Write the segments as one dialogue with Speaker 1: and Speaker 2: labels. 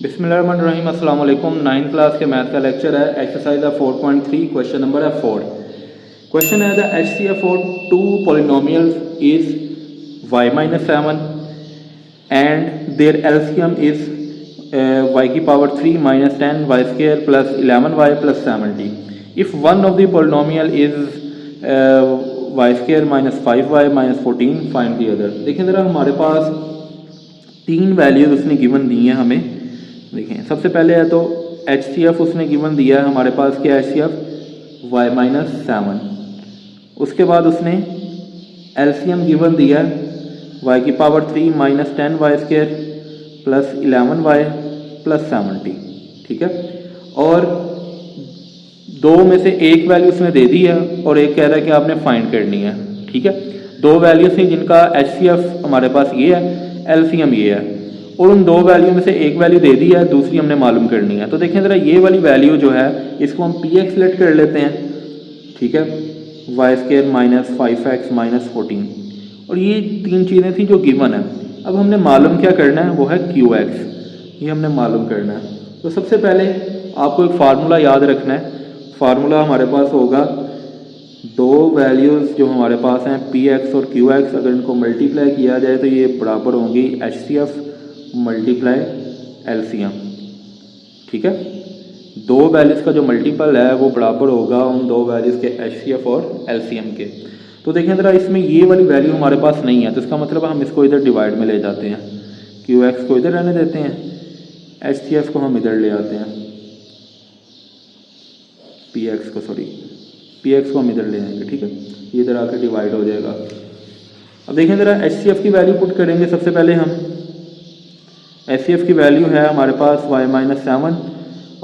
Speaker 1: बिस्मिल्लाहिर्रहमानिर्रहीम अस्सलाम वालेकुम। 9th क्लास के मैथ का लेक्चर है। एक्सरसाइज है 4.3, क्वेश्चन नंबर है 4। क्वेश्चन है the HCF for two polynomials is y minus 7 and their LCM is y की power 3 minus 10 y square plus 11y plus 70। If one of the polynomial is y square minus 5y minus 14 find the other. देखिए ज़रा, हमारे पास तीन values उसने given the हैं हमें। देखें, सबसे पहले है तो HCF उसने गिवन दिया है हमारे पास क्या, HCF y माइनस 7। उसके बाद उसने LCM गिवन दिया है y की power 3 minus 10 y square plus 11y plus 70। ठीक है, और दो में से एक वैल्यू उसने दे दी है और एक कह रहा है कि आपने फाइंड करनी है। ठीक है, दो वैल्यूज थी जिनका HCF हमारे पास ये है, LCM ये है, और उन दो वैल्यू में से एक वैल्यू दे दी है, दूसरी हमने मालूम करनी है। तो देखें ज़रा, ये वाली वैल्यू जो है इसको हम PX लेट कर लेते हैं। ठीक है, Y square minus 5x minus 14, और ये तीन चीज़ें थी जो गिवन है। अब हमने मालूम क्या करना है, वो है QX, ये हमने मालूम करना है। तो सबसे पहले आपको एक फार्मूला याद रखना है। फार्मूला हमारे पास होगा, दो वैल्यूज़ जो हमारे पास हैं PX और QX, अगर इनको मल्टीप्लाई किया जाए तो ये बराबर होंगी HCF मल्टीप्लाई LCM। ठीक है, दो वैल्यूज़ का जो मल्टीपल है वो बराबर होगा उन दो वैल्यूज़ के HCF और LCM के। तो देखें ज़रा, इसमें ये वाली वैल्यू हमारे पास नहीं है, तो इसका मतलब हम इसको इधर डिवाइड में ले जाते हैं। QX को इधर रहने देते हैं, HCF को हम इधर ले आते हैं, PX को हम इधर ले आएंगे। ठीक है, ये इधर आकर डिवाइड हो जाएगा। अब देखें ज़रा, HCF की वैल्यू पुट करेंगे। सबसे पहले हम HCF की वैल्यू है हमारे पास y माइनस 7,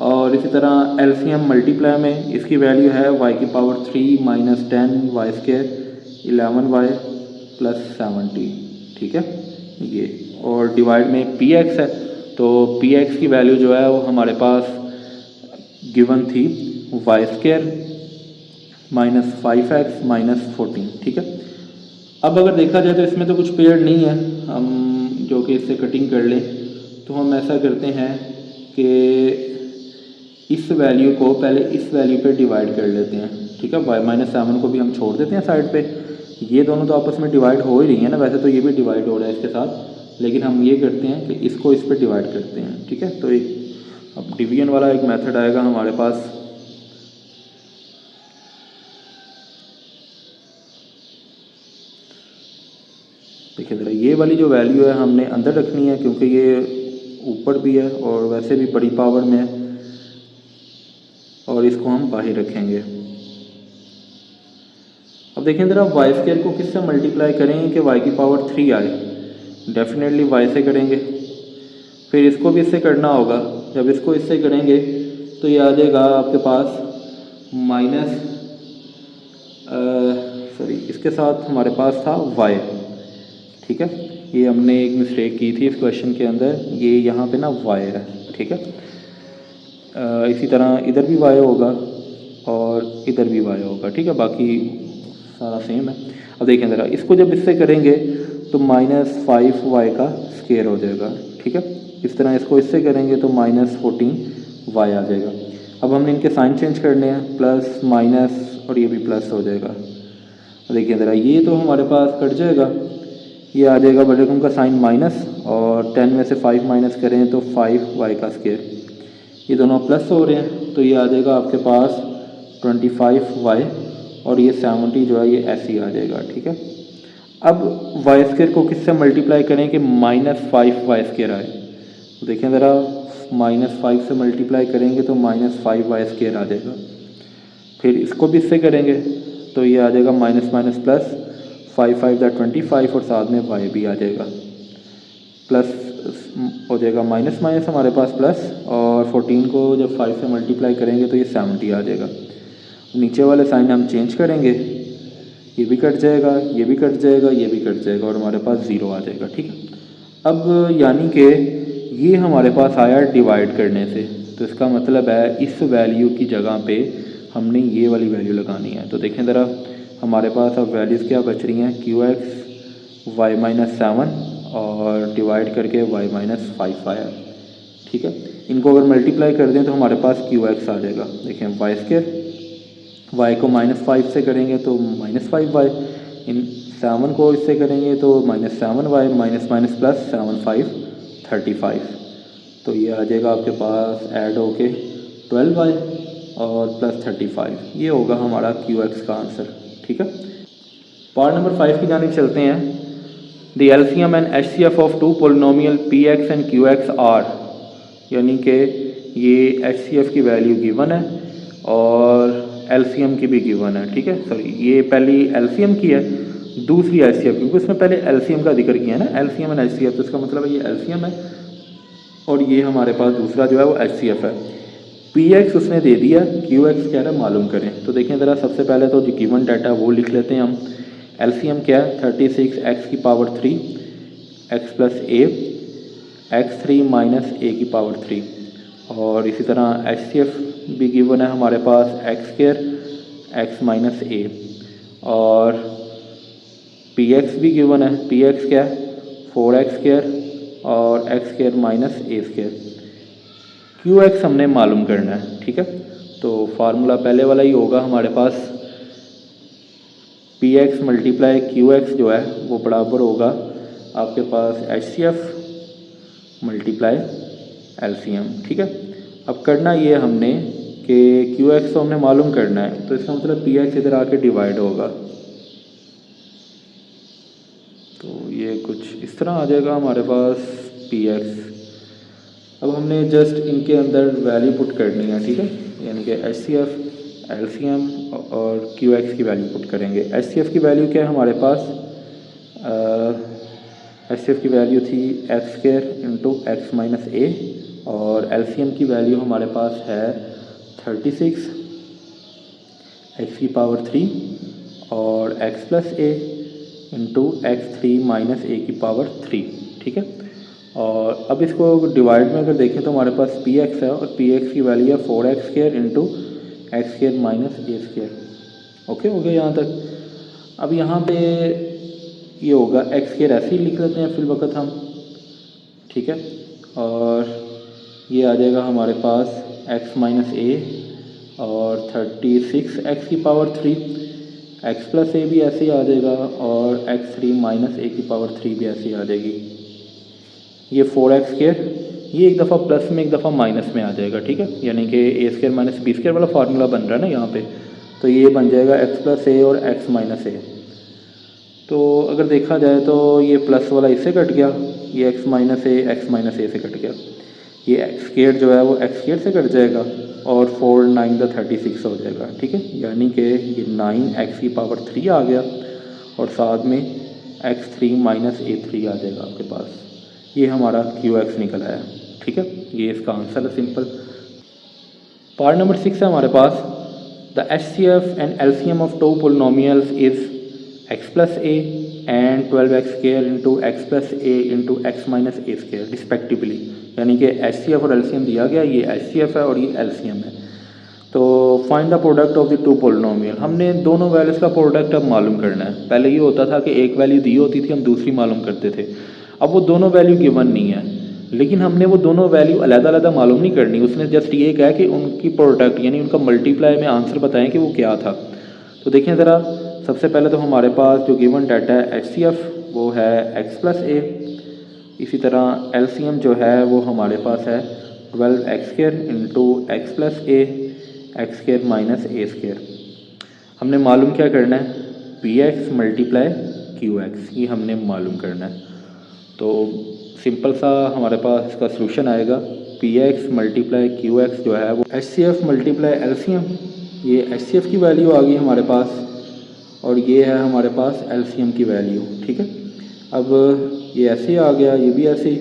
Speaker 1: और इसी तरह LCM मल्टीप्लाई में इसकी वैल्यू है y की power 3 minus 10 y square 11y plus 70। ठीक है, ये, और डिवाइड में PX है, तो PX की वैल्यू जो है वो हमारे पास गिवन थी y square minus 5x minus 14। ठीक है, अब अगर देखा जाए तो इसमें तो कुछ पेयर नहीं है, हम जो कि इससे कटिंग कर लें, तो हम ऐसा करते हैं कि इस वैल्यू को पहले इस वैल्यू पे डिवाइड कर लेते हैं। ठीक है, y माइनस 7 को भी हम छोड़ देते हैं साइड पे। ये दोनों तो आपस में डिवाइड हो ही रही है ना, वैसे तो ये भी डिवाइड हो रहा है इसके साथ, लेकिन हम ये करते हैं कि इसको इस पर डिवाइड करते हैं। ठीक है, तो एक अब डिवीजन वाला एक मेथड आएगा हमारे पास। देखिए ज़रा, ये वाली जो वैल्यू है हमने अंदर रखनी है, क्योंकि ये ऊपर भी है और वैसे भी बड़ी पावर में है, और इसको हम बाहर रखेंगे। अब देखें ज़रा, वाई स्क्वायर को किससे मल्टीप्लाई करेंगे कि y की पावर 3 आए, डेफिनेटली y से करेंगे। फिर इसको भी इससे करना होगा, जब इसको इससे करेंगे तो ये आ जाएगा आपके पास माइनस इसके साथ हमारे पास था y। ठीक है, ये हमने एक मिस्टेक की थी इस क्वेश्चन के अंदर, ये यहाँ पे ना y है। ठीक है, इसी तरह इधर भी y होगा और इधर भी y होगा। ठीक है, बाकी सारा सेम है। अब देखें ज़रा, इसको जब इससे करेंगे तो माइनस 5y का स्क्वायर हो जाएगा। ठीक है, इस तरह इसको इससे करेंगे तो माइनस 14y आ जाएगा। अब हमने इनके साइन चेंज करने हैं, प्लस माइनस, और ये भी प्लस हो जाएगा। देखिए ज़रा, ये तो हमारे पास कट जाएगा, ये आ जाएगा बड़े रकम का साइन माइनस, और 10 में से 5 माइनस करें तो 5y का स्क्वायर, ये दोनों प्लस हो रहे हैं, तो ये आ जाएगा आपके पास 25y, और ये 70 जो है ये ऐसे ही आ जाएगा। ठीक है, अब y स्क्वायर को किससे मल्टीप्लाई करें कि माइनस 5y स्क्वायर आए, तो देखें ज़रा, माइनस 5 से मल्टीप्लाई करेंगे तो माइनस 5y स्क्वायर आ जाएगा। फिर इसको भी इससे करेंगे तो ये आ जाएगा माइनस माइनस प्लस, 5 5 25, और साथ में y भी आ जाएगा, प्लस हो जाएगा माइनस माइनस हमारे पास प्लस, और 14 को जब 5 से मल्टीप्लाई करेंगे तो ये 70 आ जाएगा। नीचे वाले साइन हम चेंज करेंगे, ये भी कट जाएगा, ये भी कट जाएगा, ये भी कट जाएगा, और हमारे पास 0 आ जाएगा। ठीक है, अब यानी कि ये हमारे पास आया डिवाइड करने से, तो इसका मतलब है इस वैल्यू की जगह पे हमने ये वाली वैल्यू लगानी है। तो देखें ज़रा, हमारे पास अब वैल्यूज़ क्या बच रही हैं, QX y माइनस 7 और डिवाइड करके y माइनस 5 आया। ठीक है। इनको अगर मल्टीप्लाई कर दें तो हमारे पास क्यू एक्स आ जाएगा। देखें वाई स्क्र, वाई को -5 से करेंगे तो -5y, इन 7 को इससे करेंगे तो -7y, माइनस माइनस प्लस 7 5 35। तो ये आ जाएगा आपके पास ऐड होके 12y और प्लस 35। ये होगा हमारा क्यू एक्स का आंसर, ठीक है। पार्ट नंबर 5 की जानिब चलते हैं। The LCM and HCF of two polynomial p x and q x are, यानी कि ये एचसीएफ की वैल्यू गिवन है और एलसीएम की भी गिवन है, ठीक है। सॉरी, ये पहली एलसीएम की है, दूसरी एचसीएफ, क्योंकि उसमें पहले एलसीएम का जिक्र किया है ना, एलसीएम एंड एचसीएफ, तो इसका मतलब है ये एलसीएम है और ये हमारे पास दूसरा जो है वो एचसीएफ है। पी एक्स उसने दे दिया, क्यू एक्स क्या है मालूम करें। तो देखें ज़रा, सबसे पहले तो जो गिवन डाटा वो लिख लेते हैं हम। एलसीएम क्या है 36 एक्स की power 3 x plus A, x 3 minus A की पावर 3, और इसी तरह एचसीएफ भी गिवन है हमारे पास x square x minus A, और पी एक्स भी गिवन है। पी एक्स क्या है 4x स्क्वायर और x square minus A square. Q x हमने मालूम करना है, ठीक है। तो फार्मूला पहले वाला ही होगा हमारे पास, P x multiply Q x जो है वो बराबर होगा आपके पास H C F multiply L C M, ठीक है। अब करना ये हमने कि क्यू एक्स तो हमने मालूम करना है, तो इसका मतलब पी एक्स इधर आके डिवाइड होगा, तो ये कुछ इस तरह आ जाएगा हमारे पास पी एक्स। अब हमने जस्ट इनके अंदर वैल्यू पुट करनी है, ठीक है, यानी कि H C F L C M और क्यू एक्स की वैल्यू पुट करेंगे। एच सी एफ की वैल्यू क्या है हमारे पास, एच सी एफ की वैल्यू थी X square into X minus A, और एल सी एम की वैल्यू हमारे पास है 36 एक्स की पावर 3 और X plus A into X 3 minus A की पावर 3, ठीक है। और अब इसको डिवाइड में अगर देखें तो हमारे पास पी एक्स है और पी एक्स की वैल्यू है 4x square into X square minus A square. Okay हो गया यहाँ तक। अब यहाँ पे ये होगा एक्स स्क्वायर ऐसे ही लिख लेते हैं फिल वक्त हम, ठीक है, और ये आ जाएगा हमारे पास एक्स माइनस ए और 36 एक्स की पावर 3, एक्स प्लस ए भी ऐसे ही आ जाएगा और एक्स 3 माइनस ए की पावर 3 भी ऐसे ही आ जाएगी। ये 4x स्क्वायर, ये एक दफ़ा प्लस में एक दफ़ा माइनस में आ जाएगा, ठीक है, यानी कि ए स्क्वायर माइनस बी स्क्वायर वाला फार्मूला बन रहा है ना यहाँ पे, तो ये बन जाएगा एक्स प्लस ए और एक्स माइनस ए। तो अगर देखा जाए तो ये प्लस वाला इससे कट गया, ये एक्स माइनस ए से कट गया, ये एक्स स्क्वायर जो है वो एक्स स्क्वायर से कट जाएगा और 4 9 द 36 हो जाएगा, ठीक है, यानी कि ये 9x की पावर 3 आ गया और साथ में x3 माइनस a3 आ जाएगा आपके पास। ये हमारा क्यू एक्स निकल आया, ठीक है, ये इसका आंसर है सिंपल। पार्ट नंबर 6 है हमारे पास, the H C F and L C M of two polynomials is X plus A and 12x square into X plus A into X minus A square respectively, यानी कि H C F और L C M दिया गया, ये H C F है और ये L C M है। तो find the product of the two polynomial, हमने दोनों वैल्यूज़ का प्रोडक्ट अब मालूम करना है। पहले ये होता था कि एक वैल्यू दी होती थी, हम दूसरी मालूम करते थे, अब वो दोनों वैल्यू गिवन नहीं है, लेकिन हमने वो दोनों वैल्यू अलग-अलग मालूम नहीं करनी, उसने जस्ट ये कहा कि उनकी प्रोडक्ट यानी उनका मल्टीप्लाई में आंसर बताएं कि वो क्या था। तो देखें ज़रा, सबसे पहले तो हमारे पास जो गिवन डाटा है एच सी एफ वो है एक्स प्लस ए, इसी तरह एल सी एम जो है वो हमारे पास है 12x square into X plus A X square minus A square. हमने मालूम क्या करना है, P x multiply Q X, ये हमने मालूम करना है। तो सिंपल सा हमारे पास इसका सलूशन आएगा, p x multiply Q x जो है वो H C F multiply L C M, ये एच सी एफ की वैल्यू आ गई हमारे पास और ये है हमारे पास एल सी एम की वैल्यू, ठीक है। अब ये ऐसे ही आ गया, ये भी ऐसे ही,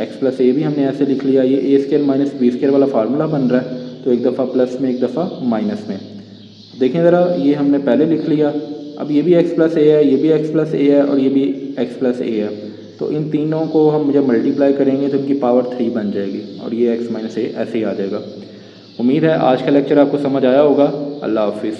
Speaker 1: एक्स प्लस ए भी हमने ऐसे लिख लिया, ये ए स्क्वायर माइनस बी स्क्वायर वाला फार्मूला बन रहा है, तो एक दफ़ा प्लस में एक दफ़ा माइनस में। देखें ज़रा, ये हमने पहले लिख लिया, अब ये भी एक्स प्लस ए है, ये भी एक्स प्लस ए है और ये भी एक्स प्लस ए है, तो इन तीनों को हम जब मल्टीप्लाई करेंगे तो इनकी पावर 3 बन जाएगी और ये एक्स माइनस ए ऐसे ही आ जाएगा। उम्मीद है आज का लेक्चर आपको समझ आया होगा। अल्लाह हाफिज़।